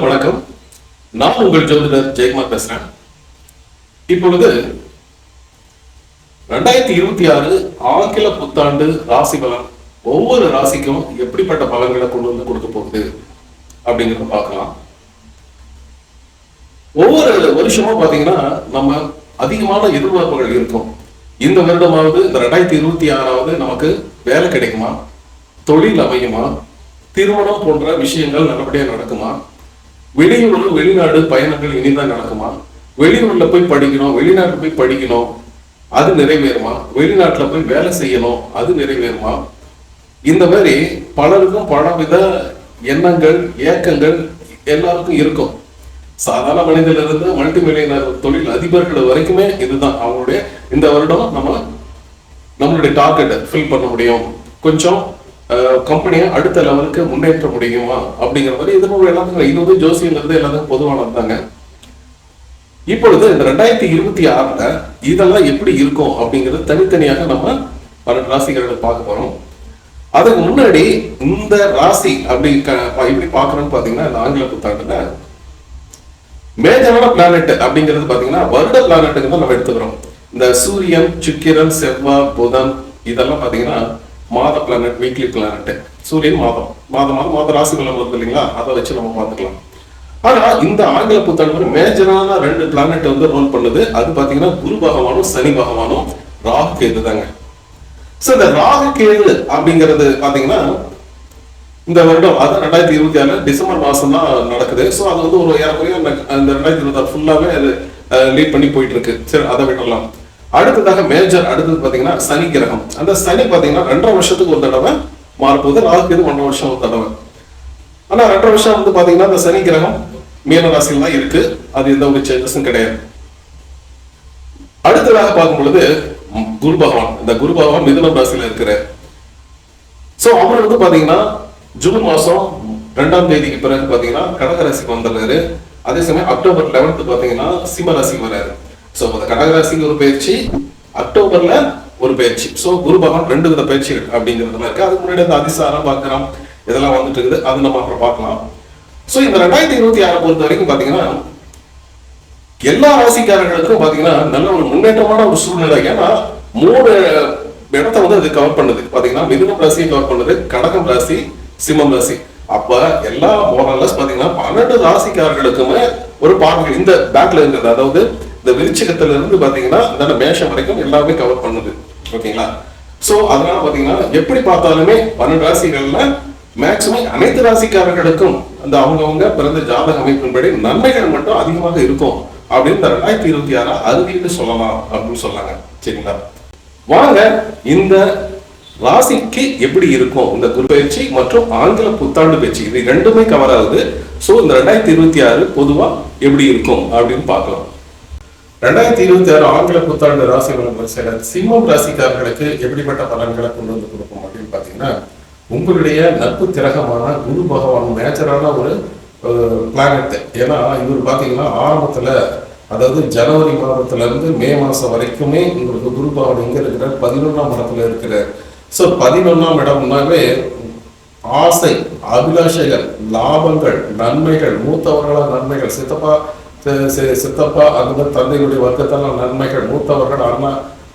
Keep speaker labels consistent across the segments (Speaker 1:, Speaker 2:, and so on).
Speaker 1: அனைவருக்கும் வணக்கம். நான் உங்கள் ஜோதிடர் ஜெயக்குமார் பேசுறேன். இப்பொழுது 2026 ஆங்கில புத்தாண்டு ராசி பலன் ஒவ்வொரு ராசிக்கும் எப்படிப்பட்ட பலன்களை கொண்டு வந்து கொடுக்க போகுது அப்படிங்கிறத பார்க்கலாம். ஒவ்வொரு வருஷமும் பாத்தீங்கன்னா நம்ம அதிகமான எதிர்பார்ப்புகள் இருக்கும். இந்த வருடமாவது இந்த 2026 நமக்கு வேலை கிடைக்குமா, தொழில் அமையுமா, திருமணம் போன்ற விஷயங்கள் நல்லபடியா நடக்குமா, வெளியூர் வெளிநாடு பயணங்கள் இனிதான் நடக்குமா, வெளியூர்ல போய் படிக்கணும், வெளிநாட்டுல போய் படிக்கணும், அது நிறைவேறுமா, வெளிநாட்டுல போய் வேலை செய்யணும், அது நிறைவேறுமா, இந்த மாதிரி பலருக்கும் பலவித எண்ணங்கள் ஏக்கங்கள் எல்லாருக்கும் இருக்கும். சாதாரண மனிதனிலிருந்து மல்டி மில்லியனர் தொழில் அதிபர்கள் வரைக்குமே இதுதான் அவங்களுடைய இந்த வருடம் நம்மளுடைய டார்கெட்டை ஃபில் பண்ண முடியும், கொஞ்சம் கம்பெனியை அடுத்த லெவலுக்கு முன்னேற்ற முடியுமா அப்படிங்கிற மாதிரி இதனோட எல்லாத்துக்கும் இது ஜோசியங்கிறது எல்லாத்துக்கும் பொதுவானது தாங்க. இப்பொழுது இந்த 2026 இதெல்லாம் எப்படி இருக்கும் அப்படிங்கிறது தனித்தனியாக நம்ம 12 ராசிகளை பார்க்க போறோம். அதுக்கு முன்னாடி இந்த ராசி அப்படி எப்படி பாக்குறோம்னு பாத்தீங்கன்னா இந்த ஆங்கில புத்தாண்டுல மேஜரான பிளானட் அப்படிங்கிறது பாத்தீங்கன்னா வருட பிளானட்டுக்கு தான் நம்ம எடுத்துக்கிறோம். இந்த சூரியன், சுக்கிரன், செவ்வாய், புதன் இதெல்லாம் பாத்தீங்கன்னா மாத பிளானட், வீக்லி பிளானட். சூரியன் மாத ராசி பலன் வருது இல்லைங்களா, அதை வச்சு நம்ம பார்த்துக்கலாம். ஆனா இந்த ஆங்கில புத்தாண்டு மேஜரான 2 பிளானட் ரோல் பண்ணுது. அது பாத்தீங்கன்னா குரு பகவானும் சனி பகவானும் ராகு கேது தாங்க. இந்த ராகு கேது அப்படிங்கிறது பாத்தீங்கன்னா இந்த வருடம் அது 2026 டிசம்பர் மாசம் தான் நடக்குது. ஸோ அது ஒரு ஏறக்குறைய அந்த 2026 ஃபுல்லாவே அது லீட் பண்ணி போயிட்டு இருக்கு. சரி, அதை விட்டுடலாம். அடுத்ததாக மேஜர் அடுத்தது பாத்தீங்கன்னா சனி கிரகம். அந்த சனி பாத்தீங்கன்னா 2.5 வருஷத்துக்கு ஒரு தடவை மாறப்போகுது. ராகு இது 1.5 வருஷம் ஒரு தடவை. ஆனா 2.5 வருஷம் பாத்தீங்கன்னா இந்த சனி கிரகம் மீன ராசியில் தான் இருக்கு. அது எந்த ஒரு சேஞ்சஸும் கிடையாது. அடுத்ததாக பார்க்கும் பொழுது குரு பகவான், இந்த குரு பகவான் மிதுனம் ராசியில இருக்கிறார். சோ அவர் பாத்தீங்கன்னா ஜூன் மாசம் 2ஆம் தேதிக்கு பிறகு பாத்தீங்கன்னா கடக ராசிக்கு வந்துடுறாரு. அதே சமயம் அக்டோபர் 11 பாத்தீங்கன்னா சிம்ம ராசிக்கு வர்றாரு. சோ அந்த கடகராசிக்கு ஒரு பயிற்சி, அக்டோபர்ல ஒரு பயிற்சி. சோ குரு பகவான் 2 வித பயிற்சிகள் அப்படிங்கிறதுல இருக்கு. அதுக்கு முன்னாடி அந்த அதிசாரம் பார்க்கிறோம் இதெல்லாம் வந்துட்டு இருக்குது. அது நம்ம அப்புறம் பார்க்கலாம். சோ இந்த 2026 பொறுத்த வரைக்கும் பாத்தீங்கன்னா எல்லா ராசிக்காரர்களுக்கும் பாத்தீங்கன்னா நல்ல ஒரு முன்னேற்றமான ஒரு சூழ்நிலை. ஏன்னா 3 இடத்தை அது கவர் பண்ணுது. பாத்தீங்கன்னா மிதுனம் ராசியை கவர் பண்ணுது, கடகம் ராசி, சிம்மம் ராசி. அப்ப எல்லா மோரல்லஸ் பாத்தீங்கன்னா 12 ராசிக்காரர்களுக்குமே ஒரு பார்வை இந்த பேக்ல இருக்கிறது. அதாவது இந்த விருச்சிகத்துல இருந்து பாத்தீங்கன்னா இந்த மேஷம் வரைக்கும் எல்லாமே கவர் பண்ணுது. ஓகேங்களா? சோ அதனால பாத்தீங்கன்னா எப்படி பார்த்தாலுமே 12 ராசிகள்ல மேக்சிமம் அனைத்து ராசிக்காரர்களுக்கும் அந்த அவங்கவுங்க பிறந்த ஜாதக அமைப்பின்படி நன்மைகள் மட்டும் அதிகமாக இருக்கும் அப்படின்னு இந்த 2026 அறுதின்னு சொல்லலாம் அப்படின்னு சொன்னாங்க. சரிங்களா? வாங்க இந்த ராசிக்கு எப்படி இருக்கும் இந்த குரு பயிற்சி மற்றும் ஆங்கில புத்தாண்டு பயிற்சி, இது 2மே கவர் ஆகுது. சோ இந்த 2026 பொதுவா எப்படி இருக்கும் அப்படின்னு பார்க்கலாம். 2026 ஆங்கில புத்தாண்டு ராசி பலன் வரிசையில சிம்மம் ராசிக்காரர்களுக்கு எப்படிப்பட்ட பலன்களை கொண்டு வந்து கொடுக்கும் அப்படின்னு பாத்தீங்கன்னா, உங்களுடைய நட்பு கிரகமான குரு பகவான் மேஜரான ஒரு பிளானட். ஏன்னா இவர் பாத்தீங்கன்னா ஆரம்பத்துல, அதாவது ஜனவரி மாதத்துல இருந்து மே மாசம் வரைக்குமே உங்களுக்கு குரு பகவான் எங்க இருக்கிறார், 11ஆம் இடத்துல இருக்கிறார். சோ 11ஆம் இடம்னாவே ஆசை, அபிலாஷைகள், லாபங்கள், நன்மைகள், மூத்தவர்களால் நன்மைகள், சித்தப்பா அந்த தந்தையுடைய வர்க்கத்தால் நன்மைகள், மூத்தவர்கள் அண்ணா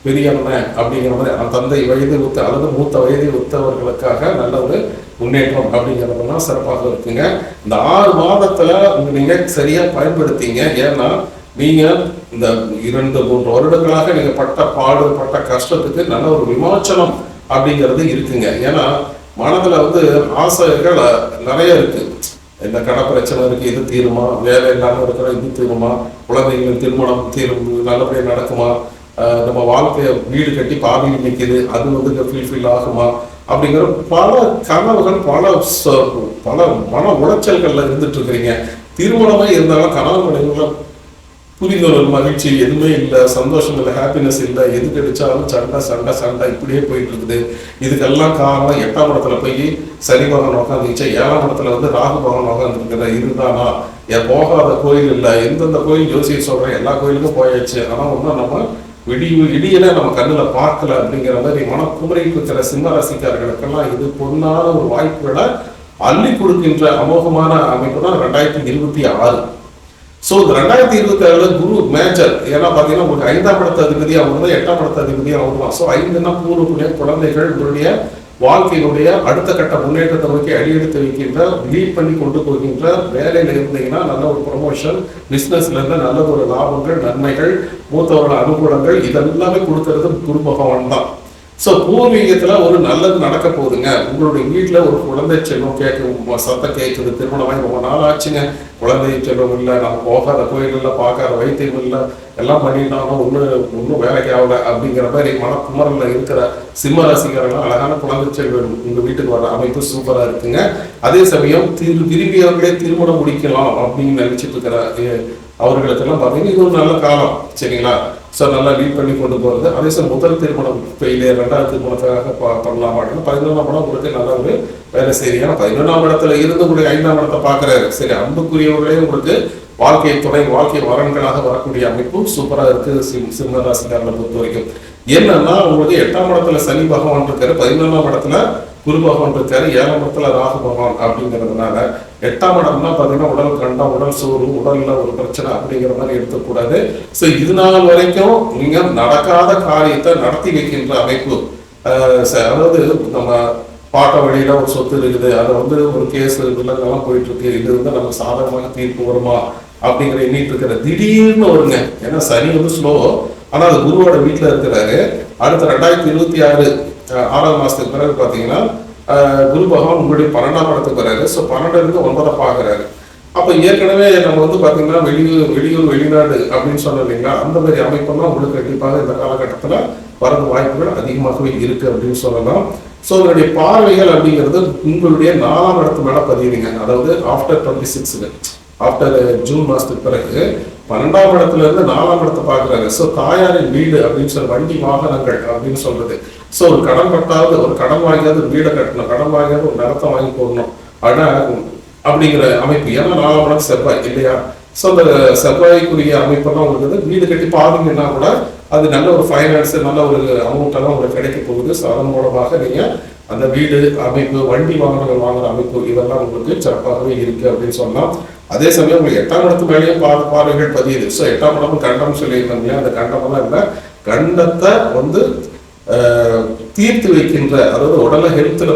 Speaker 1: பெரிய அண்ணன் அப்படிங்கிற மாதிரி தந்தை வயது அல்லது மூத்த வயதை ஒத்தவர்களுக்காக நல்ல ஒரு முன்னேற்றம் அப்படிங்கிறதெல்லாம் சிறப்பாக இருக்குங்க. இந்த 6 மாதத்துல நீங்க சரியா பயன்படுத்திங்க. ஏன்னா நீங்க இந்த 2-3 வருடங்களாக நீங்க பட்ட பாடு, பட்ட கஷ்டத்துக்கு நல்ல ஒரு விமோச்சனம் அப்படிங்கிறது இருக்குங்க. ஏன்னா மனதுல ஆசைகள் நிறைய இருக்கு. இந்த கடை பிரச்சனை இருக்கு, இது தீருமா, வேலை இல்லாம இருக்கிற இது தீருமா, குழந்தைகளின் திருமணம் நல்லபடியா நடக்குமா, நம்ம வாழ்க்கைய வீடு கட்டி பாதியில் நிற்குது, அது ஃபுல்ஃபில் ஆகுமா அப்படிங்கிற பல கனவுகள், பல மன உளைச்சல்கள்ல இருந்துட்டு இருக்கிறீங்க. திருமணமே இருந்தாலும் கனவுகள் புரிதல், மகிழ்ச்சி எதுவுமே இல்லை, சந்தோஷம் இல்லை, ஹாப்பினஸ் இல்லை, எது கிடைச்சாலும் சண்டை இப்படியே போயிட்டு இருக்குது. இதுக்கெல்லாம் காரணம் 8ஆம் இடத்துல போய் சனி பகவான் உட்காந்துச்சு, 7ஆம் இடத்துல ராகு பகவான் உட்காந்துருக்கிற இதுதானா, போகாத கோயில் இல்லை. எந்தெந்த கோயில் ஜோசியர் சொல்றேன் எல்லா கோயிலுக்கும் போயாச்சு. ஆனா ஒன்றும் நம்ம இடியில நம்ம கண்ணுல பார்க்கல அப்படிங்கிற மாதிரி மனக்குமுறைக்கு இருக்கிற சிம்ம ராசிக்காரர்களுக்கெல்லாம் இது பொன்னான ஒரு வாய்ப்புகளை அள்ளி கொடுக்கின்ற அமோகமான அமைப்பு தான் 2026. ஸோ இந்த 2026 குரு மேஜர், ஏன்னா பார்த்தீங்கன்னா உங்களுக்கு 5ஆம் இடத்த அதிபதி அவங்க தான், 8ஆம் இடத்த அதிபதி அவங்க தான். ஸோ 5ன்னா பூர்வ புண்ணிய குழந்தைகள் உங்களுடைய வாழ்க்கையினுடைய அடுத்த கட்ட முன்னேற்றத்தை நோக்கி அடியெடுத்து வைக்கின்ற, லீட் பண்ணி கொண்டு போகின்ற, வேலையில இருந்தீங்கன்னா நல்ல ஒரு ப்ரொமோஷன், பிசினஸ்ல இருந்து நல்ல ஒரு லாபங்கள், நன்மைகள், மூத்தவர்கள் அனுகூலங்கள், இதெல்லாமே கொடுக்கறது குரு பகவான் தான். ஸோ பூர்வீகத்துல ஒரு நல்லது நடக்க போகுதுங்க. உங்களுடைய வீட்டுல ஒரு குழந்தை செல்வம் கேட்க சத்தம் கேட்குது, திருமணமாகி ரொம்ப நாள் ஆச்சுங்க, குழந்தை செல்வம் இல்லை, நம்ம போகாத கோயில்களில் பார்க்காத வைத்தியம் இல்லை, எல்லாம் பண்ணிட்டாலும் ஒன்றும் வேலைக்கு ஆகல அப்படிங்கிற மாதிரி மனக்குமரில் இருக்கிற சிம்ம ராசிக்காரர்கள் அழகான குழந்தை செல்வம் உங்க வீட்டுக்கு வர அமைப்பு சூப்பரா இருக்குங்க. அதே சமயம் விரும்பியவர்களே திருமணம் முடிக்கலாம் அப்படின்னு நினைச்சிட்டு இருக்கிற அவர்களுக்கெல்லாம் பார்த்தீங்கன்னா இது ஒரு நல்ல காலம், சரிங்களா? ஸோ நல்லா லீட் பண்ணி கொண்டு போகிறது. அதே சமயம் முதல் திருமணம் ஃபெயிலியர், 2வது திருமணத்துக்காக பண்ணலாம் அப்படின்னு 11ஆம் இடம் உங்களுக்கு நல்ல ஒரு வேலை செய்யுங்க. 11ஆம் இடத்துல இருந்து உங்களுக்கு 5ஆம் இடத்தை பார்க்குறாரு. சரி, அன்புக்குரியவர்களே உங்களுக்கு வாழ்க்கை துணை, வாழ்க்கை வரன்களாக வரக்கூடிய அமைப்பும் சூப்பராக இருக்குது சிம்ம ராசிக்காரனை பொறுத்த வரைக்கும். என்னன்னா உங்களுக்கு 8ஆம் இடத்துல சனி பகவான் இருக்காரு, 11ஆம் இடத்துல குரு பகவான் இருக்காரு, 7ஆம் இடத்துல ராகு பகவான் அப்படிங்கிறதுனால 8ஆம் இடம்னா பார்த்தீங்கன்னா உடல் கண்டம், உடல் சோறு, உடல்ல ஒரு பிரச்சனை அப்படிங்கிற மாதிரி எடுத்துக்கூடாது. ஸோ இது நாள் வரைக்கும் நீங்க நடக்காத காரியத்தை நடத்தி வைக்கின்ற அமைப்பு. அதாவது நம்ம பாட்ட வழியில ஒரு சொத்து இருக்குது, அதை வந்து ஒரு கேஸ் இதெல்லாம் போயிட்டு இருக்கு, இது வந்து நம்ம சாதகமாக தீர்ப்பு வருமா அப்படிங்கிற எண்ணிட்டு இருக்கிற திடீர்னு வருங்க. ஏன்னா சனி வந்து ஸ்லோ, ஆனால் அது குருவோட வீட்டில் இருக்கிறாரு. அடுத்த 2026 6ஆம் மாசத்துக்கு பிறகு பார்த்தீங்கன்னா குரு பகவான் உங்களுடைய 12ஆம் இடத்துக்கு வர்றாரு. ஸோ 12 9 பார்க்குறாரு. அப்போ ஏற்கனவே நம்ம வந்து பார்த்தீங்கன்னா வெளியூர் வெளிநாடு அப்படின்னு சொன்னோம் இல்லைங்களா, அந்த மாதிரி அமைப்பெல்லாம் உங்களுக்கு கண்டிப்பாக இந்த காலகட்டத்தில் வரது வாய்ப்புகள் அதிகமாகவே இருக்கு அப்படின்னு சொல்லலாம். ஸோ அதனுடைய பார்வைகள் அப்படிங்கிறது உங்களுடைய 4ஆம் இடத்து மேலே பதிவுங்க. அதாவது ஆஃப்டர் 26 ஆஃப்டர் ஜூன் மாதத்துக்கு பிறகு 12ஆம் இடத்துல இருந்து 4ஆம் இடத்தை பார்க்குறாரு. ஸோ தாயாரின் வீடு அப்படின்னு சொல்லி வண்டி வாகனங்கள் அப்படின்னு சொல்றது. ஸோ ஒரு கடன் பட்டாவது, ஒரு கடன் வாங்கியாவது ஒரு வீடை கட்டணும், கடன் வாங்கியாவது ஒரு நிலத்தை வாங்கி போடணும் அப்படிங்கிற அமைப்பு. ஏன்னா 4ஆம் இடம் செவ்வாய் இல்லையா? ஸோ அந்த செவ்வாய்க்குரிய அமைப்பெல்லாம் உங்களுக்கு வீடு கட்டி பாருங்கன்னா கூட அது நல்ல ஒரு ஃபைனான்ஸ், நல்ல ஒரு அமௌண்ட் எல்லாம் உங்களுக்கு கிடைக்க போகுது. ஸோ அதன் மூலமாக நீங்க அந்த வீடு அமைப்பு, வண்டி வாகனங்கள் வாங்குற அமைப்பு, இதெல்லாம் உங்களுக்கு சிறப்பாகவே இருக்கு அப்படின்னு சொல்லலாம். அதே சமயம் உங்களுக்கு 8ஆம் இடத்து மேலேயும் பார்வைகள் பதியுது. ஸோ 8ஆம் இடமும் கண்டம் சொல்லியிருந்தாங்க இல்லையா, அந்த கண்டமெல்லாம் இல்லை, கண்டத்தை வந்து தீர்த்து வைக்கின்ற, அதாவது உடல ஹெல்த்ல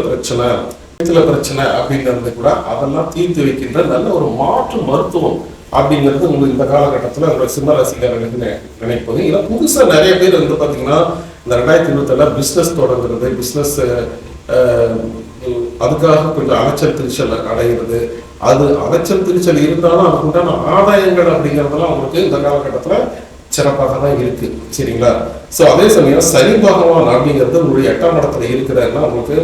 Speaker 1: பிரச்சனை அப்படிங்கிறது கூட அதெல்லாம் தீர்த்து வைக்கின்ற நல்ல ஒரு மாற்று மருத்துவம் அப்படிங்கிறது உங்களுக்கு இந்த காலகட்டத்தில் உங்களை சிம்ம ராசிக்காரர்களுக்கு நினைப்பது. இல்லை புதுசாக நிறைய பேர் வந்து பார்த்தீங்கன்னா இந்த 2027 பிஸ்னஸ் தொடங்குறது, பிஸ்னஸ் அதுக்காக கொஞ்சம் அலைச்சல் திருச்சல் அடைகிறது. அது அலைச்சல் திருச்சல் இருந்தாலும் அதுக்கு உண்டான ஆதாயங்கள் அப்படிங்கிறதெல்லாம் உங்களுக்கு இந்த காலகட்டத்தில் சிறப்பாக தான் இருக்கு, சரிங்களா? ஸோ அதே சமயம் சனி பகவான் அப்படிங்கிறது உங்களுடைய 8ஆம் இடத்துல இருக்கிறாருன்னா உங்களுக்கு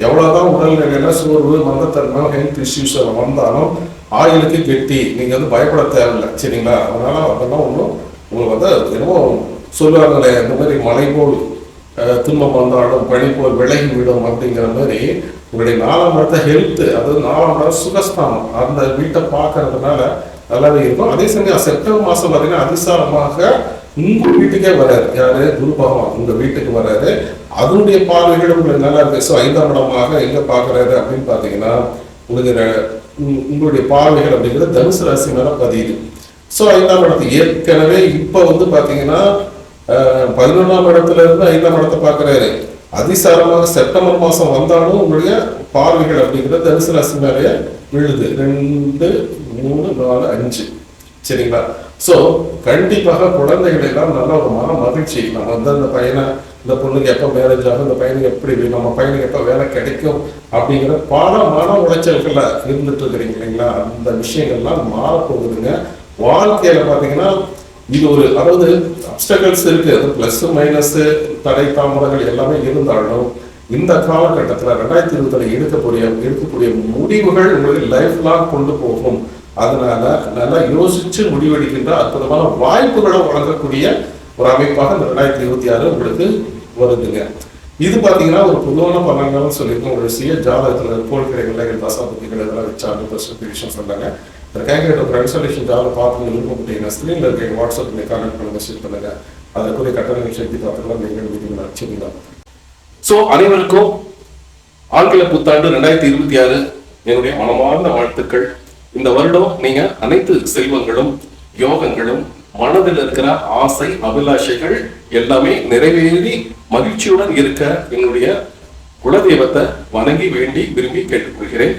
Speaker 1: எவ்வளவுதான் உடல்நிலையில சோர்வு, மந்தத்தன்மை, ஹெல்த் இஷ்யூஸ் வந்தாலும் ஆயுளுக்கு கெட்டி, நீங்க வந்து பயப்பட தேவையில்லை, சரிங்களா? அதனால அதெல்லாம் ஒன்றும் உங்களுக்கு வந்து என்னமோ சொல்லுவாங்களே, இந்த மாதிரி மழை போல் துன்பம் வந்தாலும் பனி போல் விலகி விடும் அப்படிங்கிற மாதிரி உங்களுடைய 4ஆம் இடத்த ஹெல்த், அதாவது 4ஆம் இடம் சுகஸ்தானம், அந்த வீட்டை பார்க்கறதுனால நல்லாவே இருக்கும். அதே சமயம் செப்டம்பர் மாசம் பார்த்தீங்கன்னா அதிசாரமாக உங்க வீட்டுக்கே வராரு. யாரு? குரு பகவான் உங்க வீட்டுக்கு வராரு. அதனுடைய பார்வைகளும் உங்களுக்கு நல்லா இருக்கு. ஸோ 5ஆம் இடமாக எங்க பார்க்கறாரு அப்படின்னு பார்த்தீங்கன்னா உங்களுக்கு உங்களுடைய பார்வைகள் அப்படிங்கிறது தனுசு ராசி மேல பதியுது. ஸோ 5ஆம் இடத்து ஏற்கனவே இப்போ வந்து பார்த்தீங்கன்னா 11ஆம் இடத்துல இருந்து 5ஆம் இடத்தை பார்க்கறாரு. அதிசாரமாக செப்டம்பர் மாசம் வந்தாலும் உங்களுடைய பார்வைகள் அப்படிங்கிறது தனுசு ராசி மேலேயே விழுது. 2, 3, 4, 5, சரிங்களா? ஸோ கண்டிப்பாக குழந்தைகள் எல்லாம் நல்ல ஒரு மன மகிழ்ச்சி. நம்ம வந்து அந்த பையனை, இந்த பொண்ணுக்கு எப்போ மேரேஜ் ஆகும், இந்த பையனுக்கு எப்படி, நம்ம பையனுக்கு எப்போ வேலை கிடைக்கும் அப்படிங்கிற பல மன உளைச்சல்கள்ல இருந்துட்டு இருக்கிறீங்க இல்லைங்களா? அந்த விஷயங்கள்லாம் மாறப்போகுதுங்க. வாழ்க்கையில பார்த்தீங்கன்னா இது ஒரு, அதாவது அப்டக்கல்ஸ் இருக்கு, அது பிளஸ் மைனஸ் தடை தாமதங்கள் எல்லாமே இருந்தாலும் இந்த காலகட்டத்தில் 2020 எடுக்கக்கூடிய முடிவுகள் உங்களுக்கு லைஃப் லாங் கொண்டு போகும். அதனால நல்லா யோசிச்சு முடிவெடுக்கின்ற அற்புதமான வாய்ப்புகளை வழங்கக்கூடிய ஒரு அமைப்பாக இந்த 2026 உங்களுக்கு வருதுங்க. இது பார்த்தீங்கன்னா ஒரு பொதுவான பலன்கள் சொல்லியிருக்கோம். உங்களுடைய சுய ஜாதகத்தில் கோள்கிரைகள், தசாபதிகள் இதெல்லாம் வச்சாங்க விஷயம் சொன்னாங்க. இந்த கன்சல்டேஷன் ஜாதகம் பார்த்து விருப்பப்பட்டீங்கன்னா ஸ்க்ரீனில் இருக்க வாட்ஸ்அப்பில் கான்டாக்ட் பண்ணி மெசேஜ் பண்ணுங்க. அதற்குரிய கட்டணங்கள் சக்தி பார்த்துக்கலாம், நீங்கள் விதிகள் சரிங்களா? ஸோ அனைவருக்கும் ஆங்கில புத்தாண்டு 2026 என்னுடைய மனமார்ந்த வாழ்த்துக்கள். இந்த வருடம் நீங்க அனைத்து செல்வங்களும் யோகங்களும் மனதில் இருக்கிற ஆசை அபிலாஷைகள் எல்லாமே நிறைவேறி மகிழ்ச்சியுடன் இருக்க என்னுடைய குலதெய்வத்தை வணங்கி வேண்டி விரும்பி கேட்டுக்கொள்கிறேன்.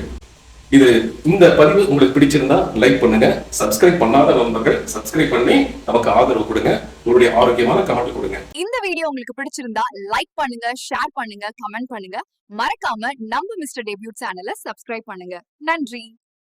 Speaker 1: இந்த பதிவு உங்களுக்கு பிடிச்சிருந்தா லைக் பண்ணுங்க. சப்ஸ்கிரைப் பண்ணாத நண்பர்கள் சப்ஸ்கிரைப் பண்ணி நமக்கு ஆதரவு கொடுங்க. உங்களுடைய ஆரோக்கியமான கமெண்ட் கொடுங்க.
Speaker 2: இந்த வீடியோ உங்களுக்கு பிடிச்சிருந்தா லைக் பண்ணுங்க, ஷேர் பண்ணுங்க, கமெண்ட் பண்ணுங்க. மறக்காம நம்ம மிஸ்டர் டெபியூட் சேனலை சப்ஸ்கிரைப் பண்ணுங்க. நன்றி.